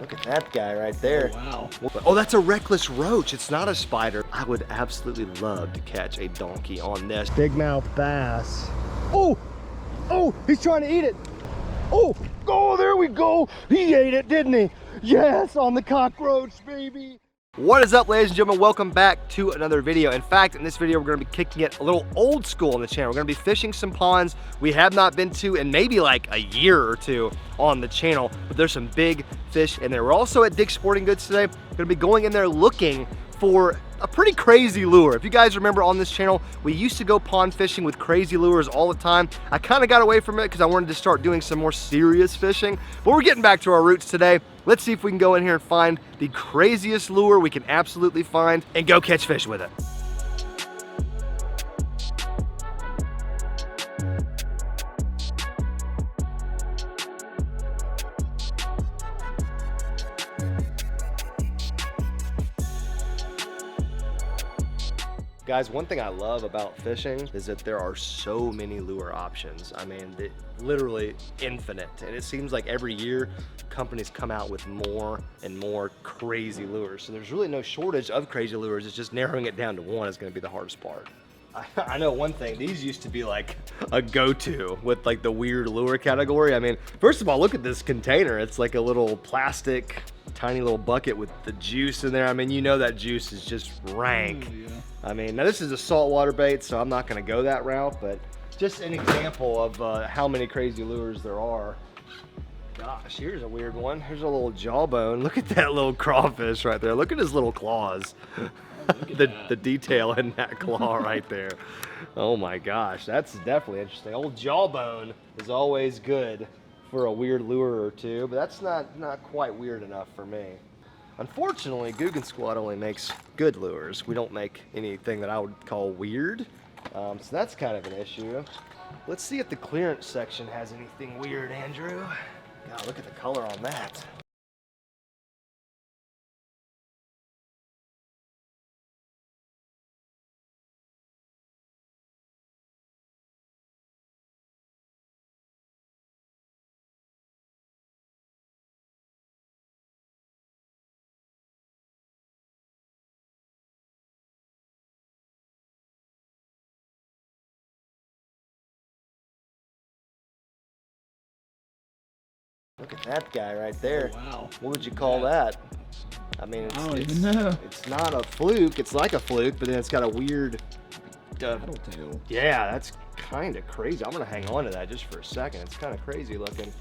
Look at that guy right there. Oh, wow. Oh, that's a reckless roach. It's not a spider. I would absolutely love to catch a donkey on this. Big mouth bass. Oh, oh, he's trying to eat it. Oh, oh, there we go. He ate it, didn't he? Yes, on the cockroach, baby. What is up, ladies and gentlemen? Welcome back to another video. In fact, in this video, we're gonna be kicking it a little old school on the channel. We're gonna be fishing some ponds we have not been to in maybe like a year or two on the channel, but there's some big fish in there. We're also at Dick's Sporting Goods today. We're gonna be going in there looking for a pretty crazy lure. If you guys remember on this channel, we used to go pond fishing with crazy lures all the time. I kind of got away from it because I wanted to start doing some more serious fishing, but we're getting back to our roots today. Let's see if we can go in here and find the craziest lure we can absolutely find and go catch fish with it. Guys, one thing I love about fishing is that there are so many lure options. I mean, literally infinite. And it seems like every year companies come out with more and more crazy lures. So there's really no shortage of crazy lures. It's just narrowing it down to one is gonna be the hardest part. I know one thing, these used to be like a go-to with like the weird lure category. I mean, first of all, look at this container. It's like a little plastic, tiny little bucket with the juice in there. I mean, you know that juice is just rank. Yeah. I mean, now this is a saltwater bait, so I'm not gonna go that route, but just an example of how many crazy lures there are. Gosh, here's a weird one. Here's a little jawbone. Look at that little crawfish right there. Look at his little claws. The detail in that claw right there. Oh my gosh, that's definitely interesting. Old jawbone is always good for a weird lure or two, but that's not quite weird enough for me. Unfortunately, Guggen Squad only makes good lures. We don't make anything that I would call weird, so that's kind of an issue. Let's see if the clearance section has anything weird, Andrew. God, look at the color on that. Look at that guy right there. Oh, wow. What would you call that? I mean, I don't even know. It's not a fluke. It's like a fluke, but then it's got a weird... Tail. Yeah, that's kind of crazy. I'm going to hang on to that just for a second. It's kind of crazy looking.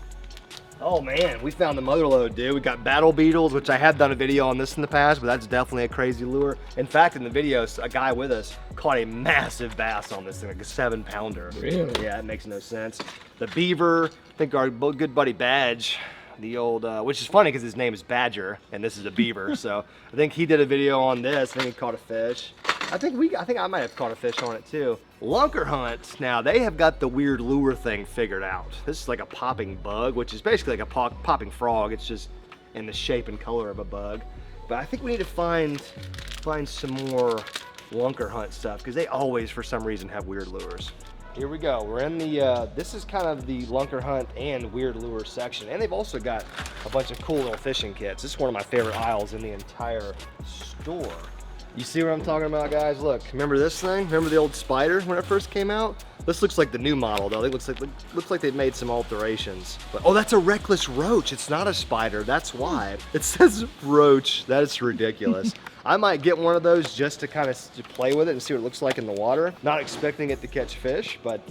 Oh man, we found the mother lode, dude. We got battle beetles, which I have done a video on this in the past, but that's definitely a crazy lure. In fact, in the video, a guy with us caught a massive bass on this thing, like a 7-pounder. Really? Yeah, it makes no sense. The beaver, I think our good buddy Badge, the old, which is funny because his name is Badger, and this is a beaver. So I think he did a video on this. I think he caught a fish. I think I might have caught a fish on it too. Lunker hunts, now they have got the weird lure thing figured out. This is like a popping bug, which is basically like a popping frog. It's just in the shape and color of a bug. But I think we need to find some more lunker hunt stuff because they always, for some reason, have weird lures. Here we go. We're in the, this is kind of the lunker hunt and weird lure section. And they've also got a bunch of cool little fishing kits. This is one of my favorite aisles in the entire store. You see what I'm talking about, guys? Look, remember this thing? Remember the old Spider when it first came out? This looks like the new model, though. It looks like they've made some alterations. But, oh, that's a reckless roach. It's not a spider. That's why. It says roach. That is ridiculous. I might get one of those just to kind of play with it and see what it looks like in the water. Not expecting it to catch fish, but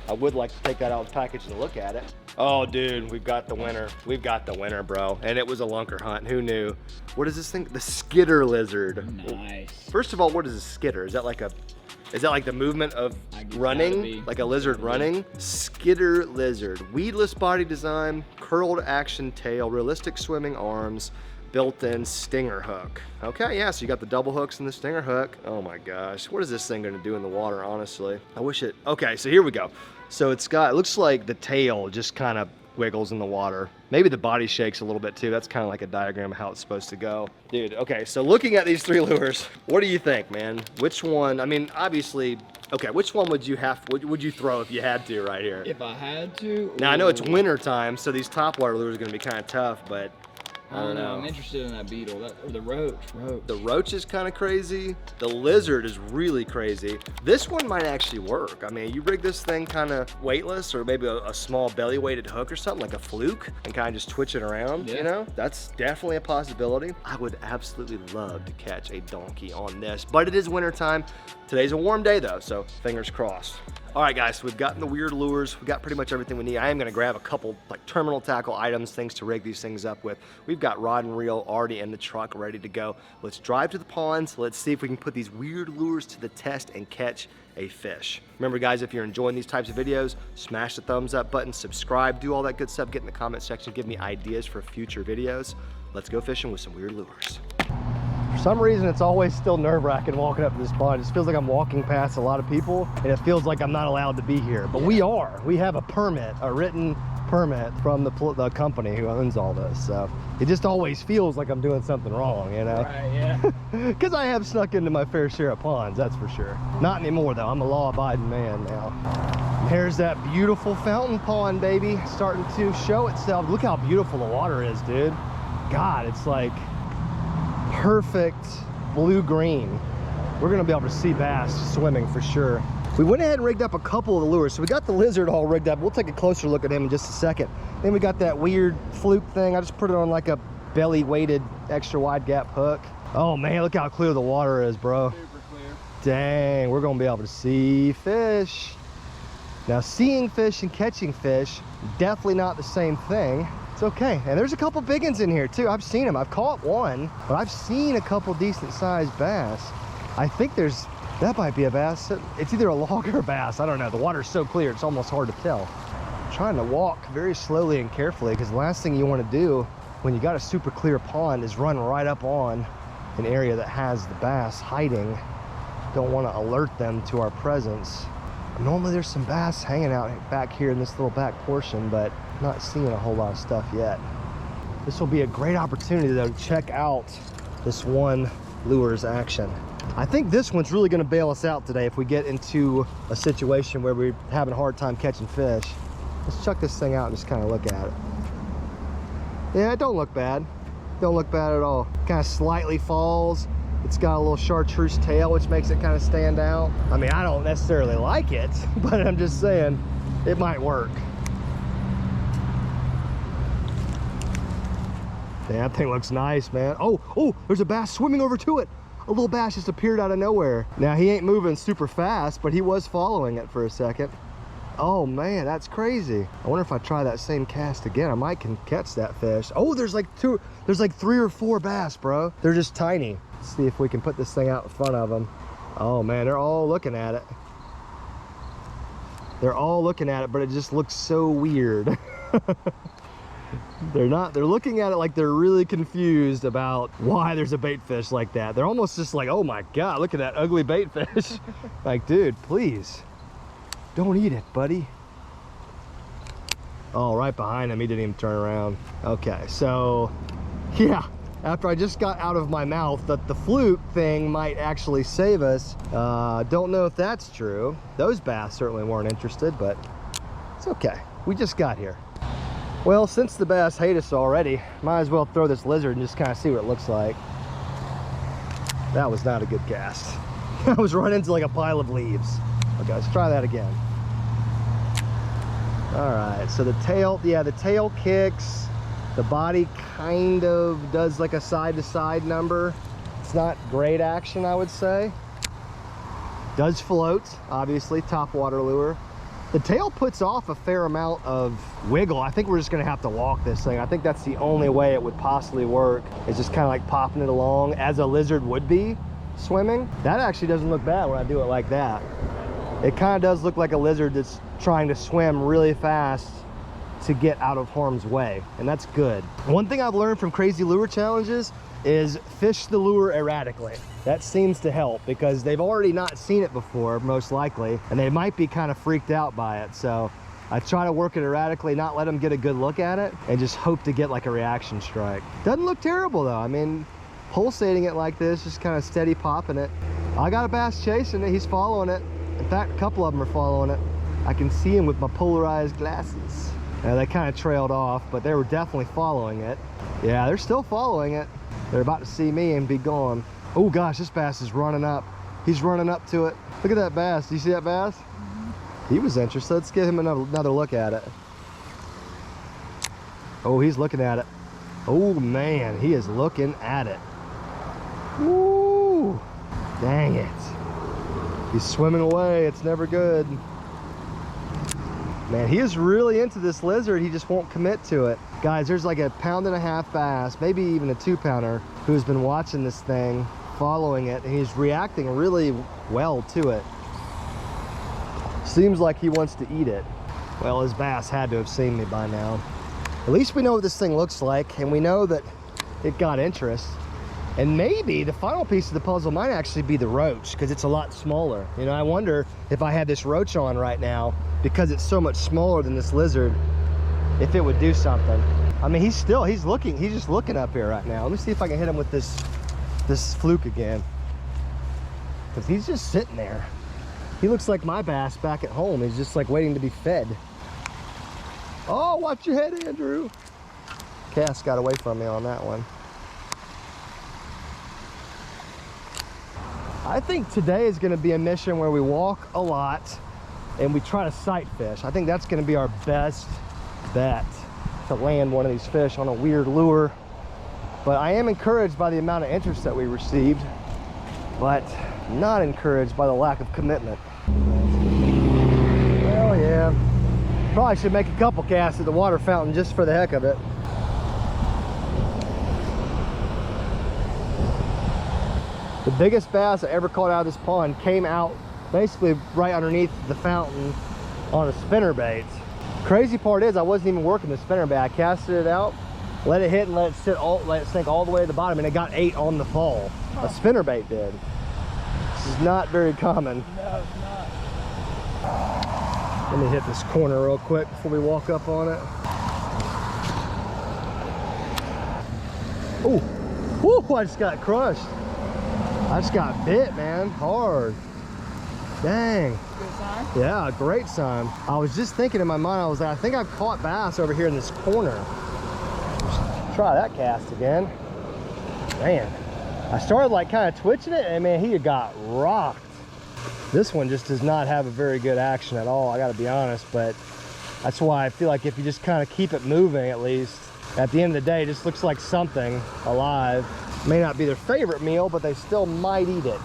I would like to take that out of the package and look at it. Oh, dude, we've got the winner. We've got the winner, bro. And it was a lunker hunt. Who knew? What is this thing? The skitter lizard. Nice. First of all, what is a skitter? Is that like the movement of running? Like a lizard running? Skitter lizard. Weedless body design, curled action tail, realistic swimming arms, built-in stinger hook. Okay, yeah, so you got the double hooks and the stinger hook. Oh my gosh, what is this thing gonna do in the water, honestly? I wish it, okay, so here we go. So it looks like the tail just kind of wiggles in the water. Maybe the body shakes a little bit too. That's kind of like a diagram of how it's supposed to go. Dude, okay, so looking at these three lures, what do you think, man? Which one, I mean, obviously, okay, which one would you throw if you had to right here? If I had to? Now, I know it's winter time, so these topwater lures are gonna be kind of tough, but I don't know. I'm interested in that beetle, or the roach. The roach is kind of crazy. The lizard is really crazy. This one might actually work. I mean, you rig this thing kind of weightless, or maybe a small belly weighted hook or something, like a fluke, and kind of just twitch it around, you know? That's definitely a possibility. I would absolutely love to catch a donkey on this, but it is winter time. Today's a warm day though, so fingers crossed. All right, guys, so we've gotten the weird lures. We got pretty much everything we need. I am gonna grab a couple like terminal tackle items, things to rig these things up with. We've got rod and reel already in the truck, ready to go. Let's drive to the ponds. Let's see if we can put these weird lures to the test and catch a fish. Remember, guys, if you're enjoying these types of videos, smash the thumbs up button, subscribe, do all that good stuff, get in the comment section, give me ideas for future videos. Let's go fishing with some weird lures. For some reason, it's always still nerve-wracking walking up to this pond. It just feels like I'm walking past a lot of people, and it feels like I'm not allowed to be here. But we are. We have a permit, a written permit from the company who owns all this. So it just always feels like I'm doing something wrong, you know? Right, yeah. Because I have snuck into my fair share of ponds, that's for sure. Not anymore, though. I'm a law-abiding man now. Here's that beautiful fountain pond, baby, starting to show itself. Look how beautiful the water is, dude. God, it's like perfect blue-green. We're gonna be able to see bass swimming for sure. We went ahead and rigged up a couple of the lures. So we got the lizard all rigged up. We'll take a closer look at him in just a second. Then we got that weird fluke thing. I just put it on like a belly weighted extra wide gap hook. Oh man, look how clear the water is, bro. Super clear. Dang, we're gonna be able to see fish. Now, seeing fish and catching fish, definitely not the same thing. It's okay. And there's a couple big ones in here too. I've seen them. I've caught one, but I've seen a couple decent sized bass. I think that might be a bass. It's either a log or a bass. I don't know. The water's so clear, it's almost hard to tell. I'm trying to walk very slowly and carefully, because the last thing you want to do when you got a super clear pond is run right up on an area that has the bass hiding. Don't want to alert them to our presence. Normally there's some bass hanging out back here in this little back portion, but not seeing a whole lot of stuff yet. This will be a great opportunity though to check out this one lure's action. I think this one's really going to bail us out today if we get into a situation where we're having a hard time catching fish. Let's chuck this thing out and just kind of look at it. Yeah, it don't look bad. Don't look bad at all. Kind of slightly falls. It's got a little chartreuse tail, which makes it kind of stand out. I mean, I don't necessarily like it, but I'm just saying it might work. Yeah, that thing looks nice, man. Oh, there's a bass swimming over to it. A little bass just appeared out of nowhere. Now, he ain't moving super fast, but he was following it for a second. Oh man, that's crazy. I wonder if I try that same cast again, I might can catch that fish. Oh, there's like 3 or 4 bass, bro. They're just tiny. Let's see if we can put this thing out in front of them. Oh man, they're all looking at it. They're all looking at it, but it just looks so weird. They're looking at it like they're really confused about why there's a bait fish like that. They're almost just like, oh my God, look at that ugly bait fish. Like, dude, please, don't eat it, buddy. Oh, right behind him, he didn't even turn around. Okay, so, yeah, after I just got out of my mouth that the fluke thing might actually save us, don't know if that's true. Those bass certainly weren't interested, but it's okay. We just got here. Well, since the bass hate us already, might as well throw this lizard and just kind of see what it looks like. That was not a good cast. I was right into like a pile of leaves. Okay, let's try that again. All right, so the tail, yeah, the tail kicks. The body kind of does like a side-to-side number. It's not great action, I would say. Does float, obviously, top water lure. The tail puts off a fair amount of wiggle. I think we're just gonna have to walk this thing. I think that's the only way it would possibly work, is just kind of like popping it along as a lizard would be swimming. That actually doesn't look bad when I do it like that. It kind of does look like a lizard that's trying to swim really fast to get out of harm's way, and that's good. One thing I've learned from crazy lure challenges is fish the lure erratically. That seems to help because they've already not seen it before, most likely, and they might be kind of freaked out by it. So I try to work it erratically, not let them get a good look at it, and just hope to get like a reaction strike. Doesn't look terrible though. I mean, pulsating it like this, just kind of steady popping it. I got a bass chasing it, he's following it. In fact, a couple of them are following it. I can see him with my polarized glasses. Yeah, they kind of trailed off, but they were definitely following it. Yeah, they're still following it. They're about to see me and be gone. Oh gosh, this bass is running up. He's running up to it. Look at that bass. Do you see that bass? He was interested. Let's give him another look at it. Oh, he's looking at it. Oh man, he is looking at it. Woo! Dang it. He's swimming away. It's never good. Man, he is really into this lizard. He just won't commit to it. Guys, there's like a 1.5 pound bass, maybe even a 2-pounder, who's been watching this thing, following it, and he's reacting really well to it. Seems like he wants to eat it. Well, his bass had to have seen me by now. At least we know what this thing looks like, and we know that it got interest. And maybe the final piece of the puzzle might actually be the roach, because it's a lot smaller. You know, I wonder if I had this roach on right now, because it's so much smaller than this lizard, if it would do something. I mean, he's just looking up here right now. Let me see if I can hit him with this fluke again, because he's just sitting there. He looks like my bass back at home. He's just like waiting to be fed. Oh, watch your head, Andrew. Cast got away from me on that one. I think today is going to be a mission where we walk a lot and we try to sight fish. I think that's going to be our best bet to land one of these fish on a weird lure. But I am encouraged by the amount of interest that we received, but not encouraged by the lack of commitment. Well, yeah. Probably should make a couple casts at the water fountain just for the heck of it. The biggest bass I ever caught out of this pond came out basically right underneath the fountain on a spinnerbait. Crazy part is I wasn't even working the spinnerbait. I casted it out, let it hit and let it sink all the way to the bottom, and it got 8 on the fall. A spinnerbait did. This is not very common. No, it's not. Let me hit this corner real quick before we walk up on it. Oh, whoo, I just got crushed. I just got bit, man, hard. Dang. Good sign? Yeah, great sign. I was just thinking in my mind, I was like, I think I've caught bass over here in this corner. Let's try that cast again. Man, I started like kind of twitching it, and man, he had got rocked. This one just does not have a very good action at all, I gotta be honest, but that's why I feel like if you just kind of keep it moving, at least, at the end of the day, it just looks like something alive. May not be their favorite meal, but they still might eat it.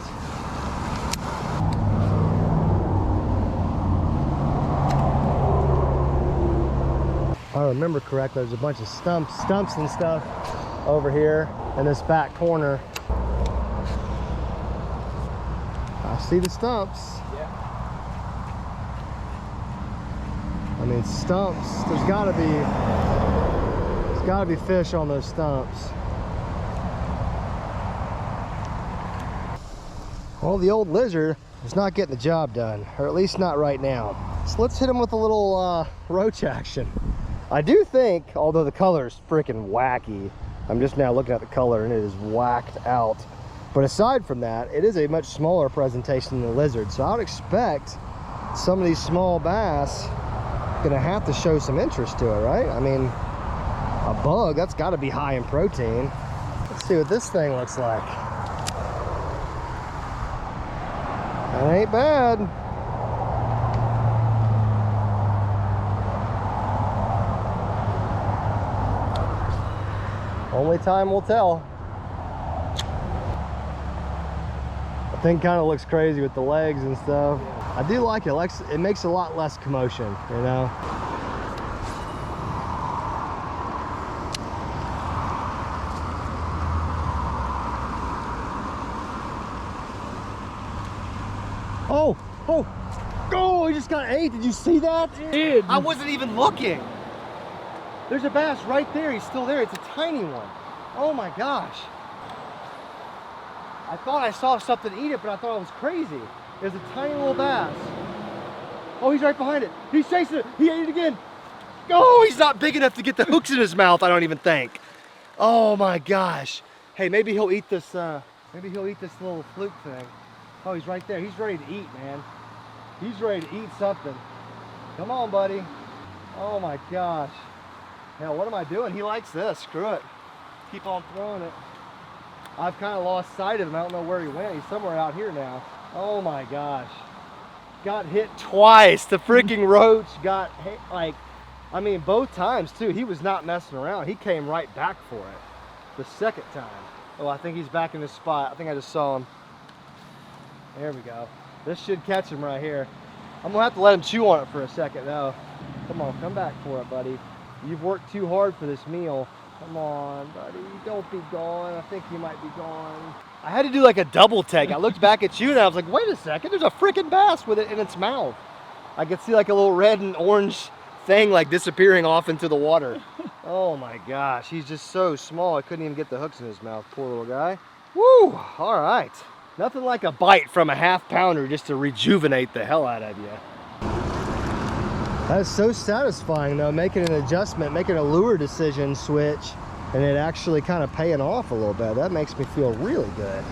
If I remember correctly, there's a bunch of stumps and stuff over here in this back corner. I see the stumps. Yeah. I mean, stumps, there's gotta be fish on those stumps. Well, the old lizard is not getting the job done, or at least not right now. So let's hit him with a little roach action. I do think, although the color is freaking wacky, I'm just now looking at the color and it is whacked out. But aside from that, it is a much smaller presentation than the lizard. So I would expect some of these small bass gonna have to show some interest to it, right? I mean, a bug, that's gotta be high in protein. Let's see what this thing looks like. That ain't bad. Only time will tell. The thing kind of looks crazy with the legs and stuff. I do like it. It makes a lot less commotion, you know? Oh, he just got 8. Did you see that? Dude. I wasn't even looking. There's a bass right there. He's still there. It's a tiny one. Oh my gosh. I thought I saw something eat it, but I thought it was crazy. There's a tiny little bass. Oh, he's right behind it. He's chasing it. He ate it again. Oh, he's not big enough to get the hooks in his mouth, I don't even think. Oh my gosh. Hey, maybe he'll eat this, little fluke thing. Oh, he's right there. He's ready to eat, man. He's ready to eat something. Come on, buddy. Oh my gosh. Now what am I doing? He likes this. Screw it. Keep on throwing it. I've kind of lost sight of him. I don't know where he went. He's somewhere out here now. Oh my gosh. Got hit twice. The freaking roach got hit, like, I mean, both times too. He was not messing around. He came right back for it the second time. Oh, I think he's back in his spot. I think I just saw him. There we go. This should catch him right here. I'm gonna have to let him chew on it for a second though. Come on, come back for it, buddy. You've worked too hard for this meal. Come on, buddy. Don't be gone. I think you might be gone. I had to do like a double take. I looked back at you and I was like, wait a second, there's a freaking bass with it in its mouth. I could see like a little red and orange thing like disappearing off into the water. Oh my gosh, he's just so small. I couldn't even get the hooks in his mouth. Poor little guy. Woo, all right. Nothing like a bite from a half-pounder just to rejuvenate the hell out of you. That is so satisfying though, making an adjustment, making a lure decision switch, and it actually kind of paying off a little bit. That makes me feel really good.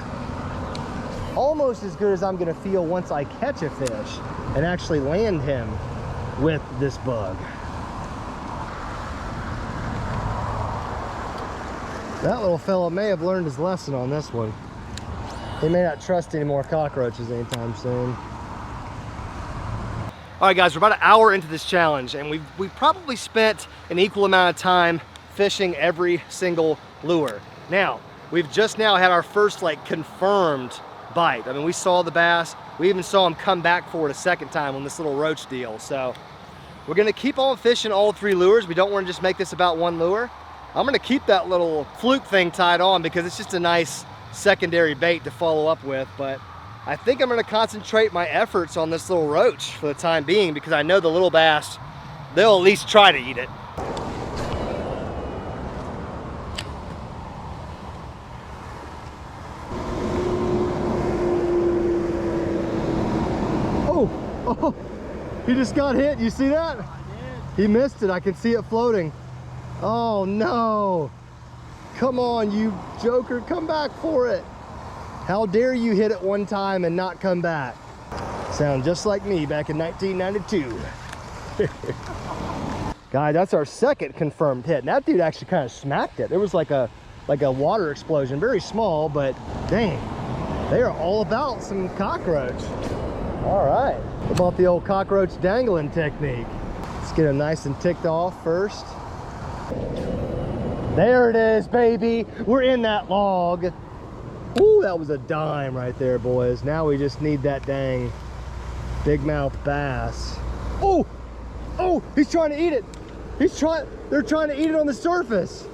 Almost as good as I'm gonna feel once I catch a fish and actually land him with this bug. That little fella may have learned his lesson on this one. He may not trust any more cockroaches anytime soon. All right, guys, we're about an hour into this challenge, and we've probably spent an equal amount of time fishing every single lure. Now, we've just now had our first like confirmed bite. I mean, we saw the bass. We even saw him come back for it a second time on this little roach deal. So we're gonna keep on fishing all three lures. We don't want to just make this about one lure. I'm gonna keep that little fluke thing tied on because it's just a nice secondary bait to follow up with, but I think I'm gonna concentrate my efforts on this little roach for the time being because I know the little bass, they'll at least try to eat it. Oh, he just got hit. You see that? I did. He missed it. I can see it floating. Oh no. Come on, you joker, come back for it. How dare you hit it one time and not come back? Sound just like me back in 1992. Guys, that's our second confirmed hit. And that dude actually kind of smacked it. There was like a water explosion, very small, but dang, they are all about some cockroach. All right, what about the old cockroach dangling technique? Let's get him nice and ticked off first. There it is, baby. We're in that log. Ooh, that was a dime right there, boys. Now we just need that dang big mouth bass. Oh, oh, he's trying to eat it. They're trying to eat it on the surface.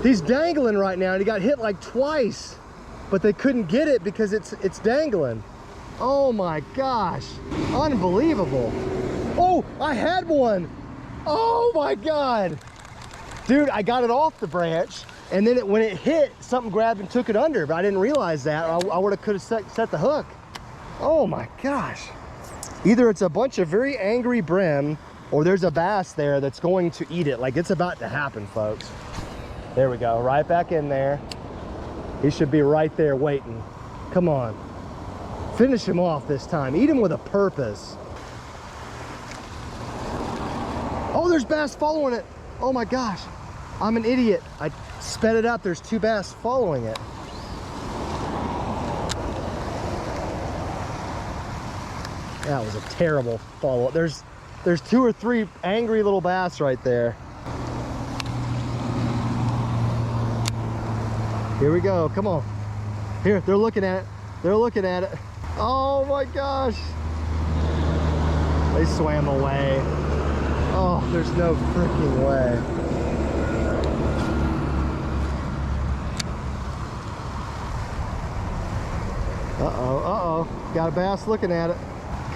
He's dangling right now and he got hit like twice, but they couldn't get it because it's dangling. Oh my gosh, unbelievable. Oh, I had one. Oh my God. Dude, I got it off the branch and then when it hit, something grabbed and took it under, but I didn't realize that. I could have set the hook. Oh my gosh. Either it's a bunch of very angry brim or there's a bass there that's going to eat it. Like it's about to happen, folks. There we go, right back in there. He should be right there waiting. Come on. Finish him off this time. Eat him with a purpose. Oh, there's bass following it. Oh my gosh. I'm an idiot. I sped it up. There's two bass following it. That was a terrible follow-up. There's two or three angry little bass right there. Here we go. Come on. Here, they're looking at it. They're looking at it. Oh my gosh. They swam away. Oh, there's no freaking way. Uh-oh, uh-oh. Got a bass looking at it.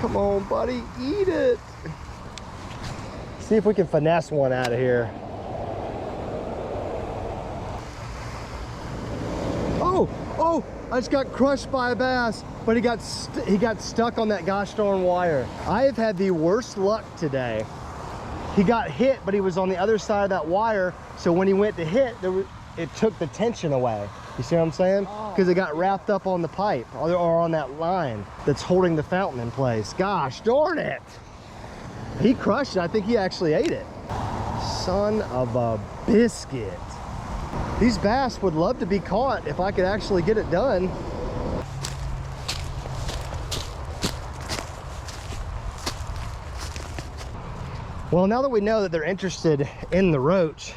Come on, buddy, eat it. See if we can finesse one out of here. Oh, oh, I just got crushed by a bass, but he got stuck on that gosh darn wire. I have had the worst luck today. He got hit, but he was on the other side of that wire, so when he went to hit, it took the tension away. You see what I'm saying? Because it got wrapped up on the pipe or on that line that's holding the fountain in place. Gosh darn it. He crushed it. I think he actually ate it. Son of a biscuit. These bass would love to be caught if I could actually get it done. Well, now that we know that they're interested in the roach,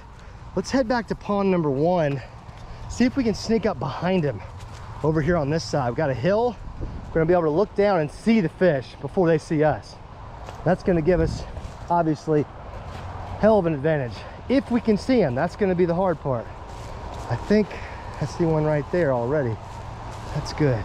let's head back to pond number 1. See if we can sneak up behind him over here on this side. We've got a hill. We're gonna be able to look down and see the fish before they see us. That's gonna give us, obviously, hell of an advantage. If we can see him, that's gonna be the hard part. I think I see one right there already. That's good.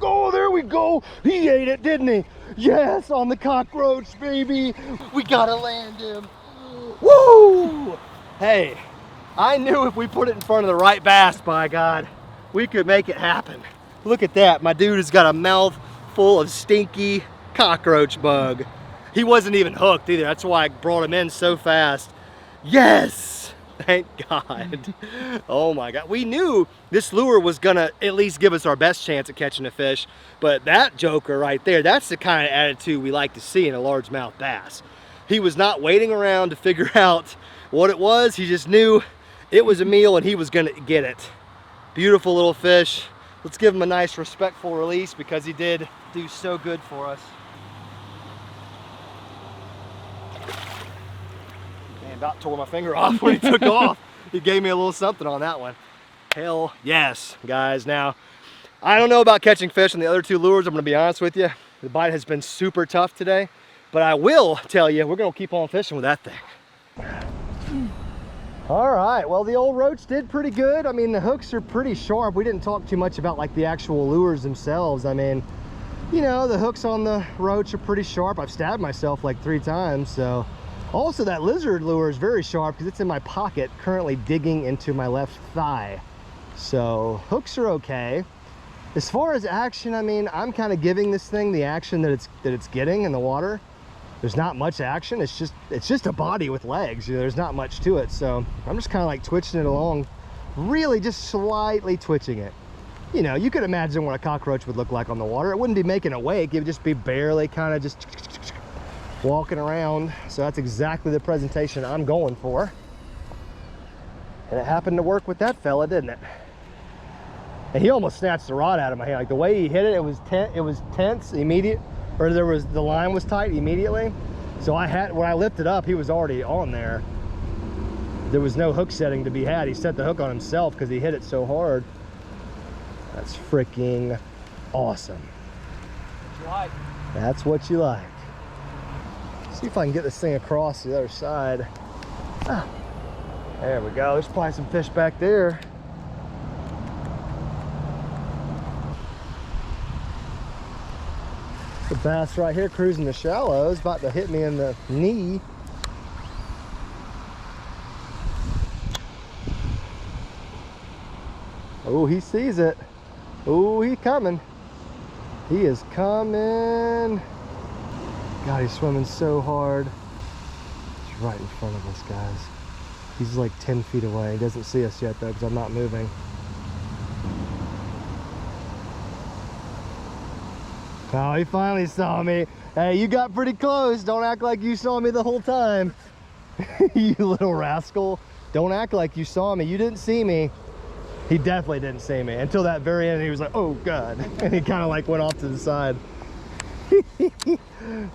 Oh, there we go. He ate it, didn't he? Yes, on the cockroach, baby. We gotta land him. Woo! Hey, I knew if we put it in front of the right bass, by God, we could make it happen. Look at that. My dude has got a mouth full of stinky cockroach bug. He wasn't even hooked either. That's why I brought him in so fast. Yes! Thank God. Oh my God. We knew this lure was gonna at least give us our best chance at catching a fish, but that joker right there, that's the kind of attitude we like to see in a largemouth bass. He was not waiting around to figure out what it was. He just knew it was a meal and he was gonna get it. Beautiful little fish. Let's give him a nice respectful release because he did do so good for us. About tore my finger off when he took off. He gave me a little something on that one. Hell yes, guys. Now, I don't know about catching fish on the other 2 lures. I'm gonna be honest with you. The bite has been super tough today, but I will tell you, we're gonna keep on fishing with that thing. All right, well, the old Roach did pretty good. I mean, the hooks are pretty sharp. We didn't talk too much about like the actual lures themselves. I mean, you know, the hooks on the Roach are pretty sharp. I've stabbed myself like 3 times, so. Also, that lizard lure is very sharp because it's in my pocket, currently digging into my left thigh. So hooks are okay. As far as action, I mean, I'm kind of giving this thing the action that it's getting in the water. There's not much action. It's just a body with legs. You know, there's not much to it. So I'm just kind of like twitching it along, really just slightly twitching it. You know, you could imagine what a cockroach would look like on the water. It wouldn't be making a wake. It would just be barely kind of just walking around. So that's exactly the presentation I'm going for, and it happened to work with that fella, didn't it? And he almost snatched the rod out of my hand. Like the way he hit it, it was tense immediate, or the line was tight immediately. So when I lifted up, he was already on there. There was no hook setting to be had. He set the hook on himself because he hit it so hard. That's freaking awesome. What you like? That's what you like. See if I can get this thing across the other side. Ah, there we go. There's probably some fish back there. The bass right here cruising the shallows, about to hit me in the knee. Oh, he sees it. Oh, he's coming. He is coming. God, he's swimming so hard. He's right in front of us, guys. He's like 10 feet away. He doesn't see us yet though, because I'm not moving. Oh, he finally saw me. Hey, you got pretty close. Don't act like you saw me the whole time. You little rascal. Don't act like you saw me. You didn't see me. He definitely didn't see me until that very end. He was like, oh God. And he kind of like went off to the side.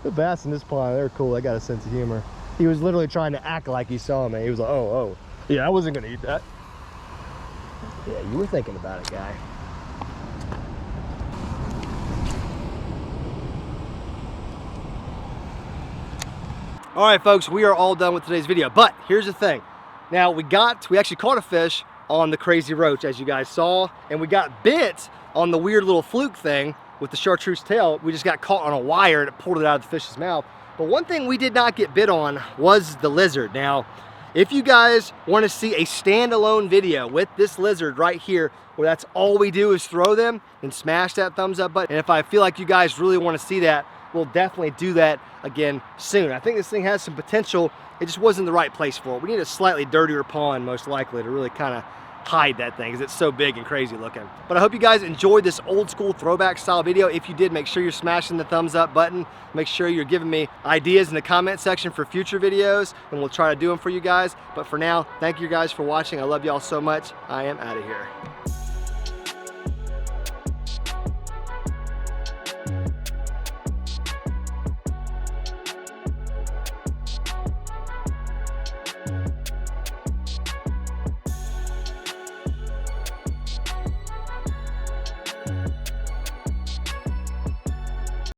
The bass in this pond, they're cool. They got a sense of humor. He was literally trying to act like he saw me. He was like, oh. Yeah, I wasn't gonna eat that. Yeah, you were thinking about it, guy. All right, folks, we are all done with today's video, but here's the thing. Now we actually caught a fish on the crazy roach, as you guys saw, and we got bit on the weird little fluke thing with the chartreuse tail. We just got caught on a wire and it pulled it out of the fish's mouth. But one thing we did not get bit on was the lizard. Now, if you guys want to see a standalone video with this lizard right here, where that's all we do is throw them, and smash that thumbs up button. And if I feel like you guys really want to see that, we'll definitely do that again soon. I think this thing has some potential. It just wasn't the right place for it. We need a slightly dirtier pond, most likely, to really kind of hide that thing because it's so big and crazy looking. But I hope you guys enjoyed this old school throwback style video. If you did, make sure you're smashing the thumbs up button. Make sure you're giving me ideas in the comment section for future videos, and we'll try to do them for you guys. But for now, thank you guys for watching. I love y'all so much. I am out of here.